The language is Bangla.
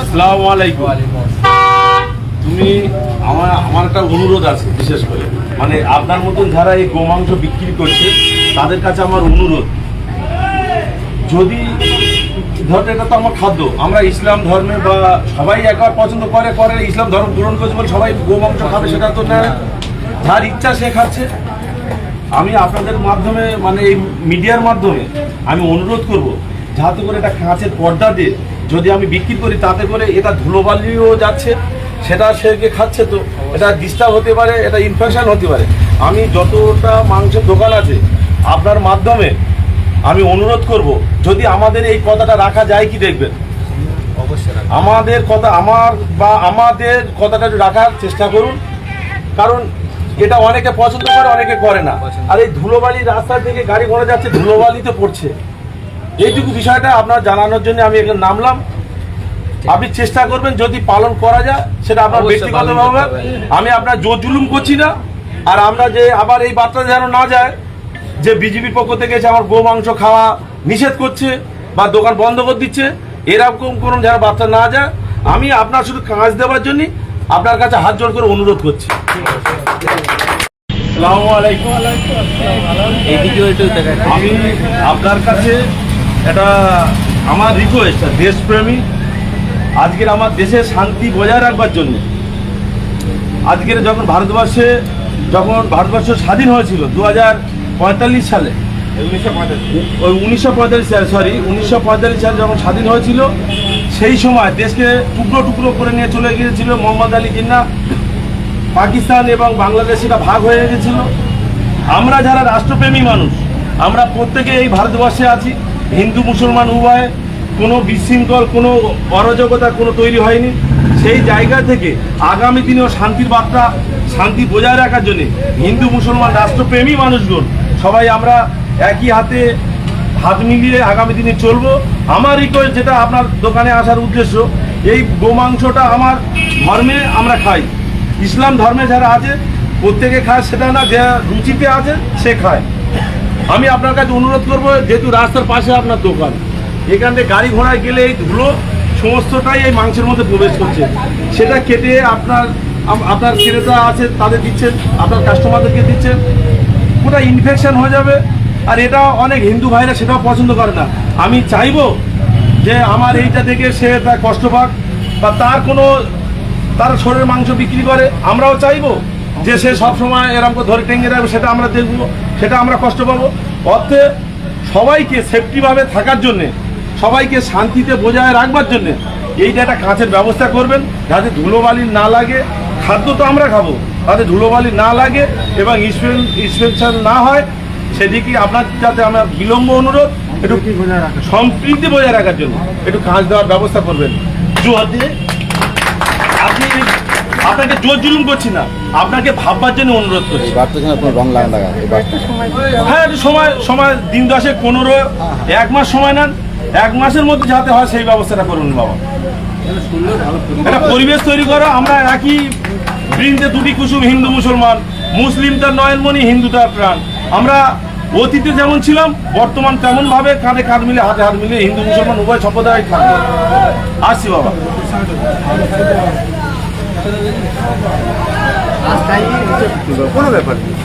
আসসালামু আলাইকুম। তুমি আমার একটা অনুরোধ আছে, বিশেষ করে মানে আপনার মতন যারা এই গোমাংস বিক্রি করছে তাদের কাছে আমার অনুরোধ, যদি ধরো এটা তো আমার খাদ্য, আমরা ইসলাম ধর্মে বা সবাই একবার পছন্দ করে ইসলাম ধর্ম গ্রহণ করছে বলে সবাই গোমাংস খাবে, সেটা তো না। যার ইচ্ছা সে খাচ্ছে। আমি আপনাদের মাধ্যমে মানে এই মিডিয়ার মাধ্যমে আমি অনুরোধ করব, যাতে করে এটা কাঁচের পর্দা দিয়ে যদি আমি বিক্রি করি, তাতে করে এটা ধুলোবালিও যাচ্ছে, সেটা সে খাচ্ছে, তো এটা ডিস্টার্ব হতে পারে, এটা ইনফেকশন হতে পারে। আমি যতটা মাংসের দোকান আছে আপনার মাধ্যমে আমি অনুরোধ করব, যদি আমাদের এই কথাটা রাখা যায় কি দেখবেন, আমাদের কথা আমাদের কথাটা রাখার চেষ্টা করুন, কারণ এটা অনেকে পছন্দ করে, অনেকে করে না। আর এই ধুলোবালি রাস্তা থেকে গাড়ি ঘোড়া যাচ্ছে, ধুলোবালিতে পড়ছে। এইটুকু বিষয়টা আপনার জানানোর জন্য আমি এখানে নামলাম। আপনি চেষ্টা করবেন যদি পালন করা যায়, সেটা আপনার ব্যক্তিগতভাবে। আমি আপনার জোর জুলুম করছি না। আর আমরা যে আবার এই বার্তা যেন না যায় যে বিজেপির পক্ষ থেকে এসে আমার গোমাংস খাওয়া নিষেধ করছে বা দোকান বন্ধ করে দিচ্ছে, এরকম কোনো যেন বার্তা না যায়। আমি আপনার শুধু কাজ দেওয়ার জন্য আপনার কাছে হাত জোড় করে অনুরোধ করছি। আসসালামু আলাইকুম। আমি আপনার কাছে এটা আমার রিকোয়েস্ট, দেশপ্রেমী, আজকের আমার দেশের শান্তি বজায় রাখবার জন্য, আজকের যখন ভারতবর্ষ স্বাধীন হয়েছিল 2045 সালে, 1945 সালে যখন স্বাধীন হয়েছিল, সেই সময় দেশকে টুকরো টুকরো করে নিয়ে চলে গিয়েছিল মোহাম্মদ আলী জিন্নাহ। পাকিস্তান এবং বাংলাদেশ এটা ভাগ হয়ে গেছিল। আমরা যারা রাষ্ট্রপ্রেমী মানুষ, আমরা প্রত্যেকে এই ভারতবর্ষে আছি, হিন্দু মুসলমান উভয়ে, কোনো বিশৃঙ্খল কোনো অরাজকতা কোনো তৈরি হয়নি। সেই জায়গা থেকে আগামী দিনেও শান্তির বার্তা, শান্তি বজায় রাখার জন্য হিন্দু মুসলমান রাষ্ট্রপ্রেমী মানুষগুলো সবাই আমরা একই হাত মিলিয়ে আগামী দিনে চলবো। আমার রিকোয়েস্ট, যেটা আপনার দোকানে আসার উদ্দেশ্য, এই গোমাংসটা আমার ধর্মে আমরা খাই, ইসলাম ধর্মে যারা আছে প্রত্যেকে খায়, সেটা না, যে রুচিতে আছে সে খায়। আমি আপনার কাছে অনুরোধ করব, যেহেতু রাস্তার পাশে আপনার দোকান, এখান থেকে গাড়ি ঘোড়ায় গেলে এই ধুলো সমস্তটাই এই মাংসের মধ্যে প্রবেশ করছে, সেটা কেটে আপনার ক্রেতা আছে তাদের দিচ্ছেন, আপনার কাস্টমারদেরকে দিচ্ছেন, পুরো ইনফেকশন হয়ে যাবে। আর এটা অনেক হিন্দু ভাইরা সেটাও পছন্দ করে না। আমি চাইবো যে আমার এইটা থেকে সে তার কষ্ট পাক, বা তার শরীরের মাংস বিক্রি করে, আমরাও চাইবো যে সে সবসময় এরকম ধরে টেঙ্গে রাখবে, সেটা আমরা দেখবো, সেটা আমরা কষ্ট পাবো। অর্থে সবাইকে সেফটিভাবে থাকার জন্যে, সবাইকে শান্তিতে বজায় রাখবার জন্যে এইটা একটা কাঁচের ব্যবস্থা করবেন, যাতে ধুলোবালি না লাগে। খাদ্য তো আমরা খাবো, তাতে ধুলোবালি না লাগে এবং ইনফেকশন না হয়, সেদিকে আপনার যাতে আমরা বিলম্ব অনুরোধ, একটু সম্প্রীতি বজায় রাখার জন্য একটু কাঁচ দেওয়ার ব্যবস্থা করবেন। আপনাকে জোর জুলুম করছি না, আপনাকে ভাববার জন্য অনুরোধ করছি। হ্যাঁ, একটু সময় দিন 10 15 1 মাস সময় নেন, 1 মাসের মধ্যে যাতে হয় সেই ব্যবস্থাটা করুন বাবা। একটা পরিবেশ তৈরি করো, আমরা একই বৃন্দে দুটি কুসুম, হিন্দু মুসলমান, মুসলিম তার নয়নমণি, হিন্দু তার প্রাণ। আমরা অতীতে যেমন ছিলাম, বর্তমান তেমন ভাবে কাঁধে কাঁধ মিলে, হাতে হাত মিলে হিন্দু মুসলমান উভয় সম্প্রদায় থাকবে। আসছি বাবা। কোনো ব্যাপার নেই।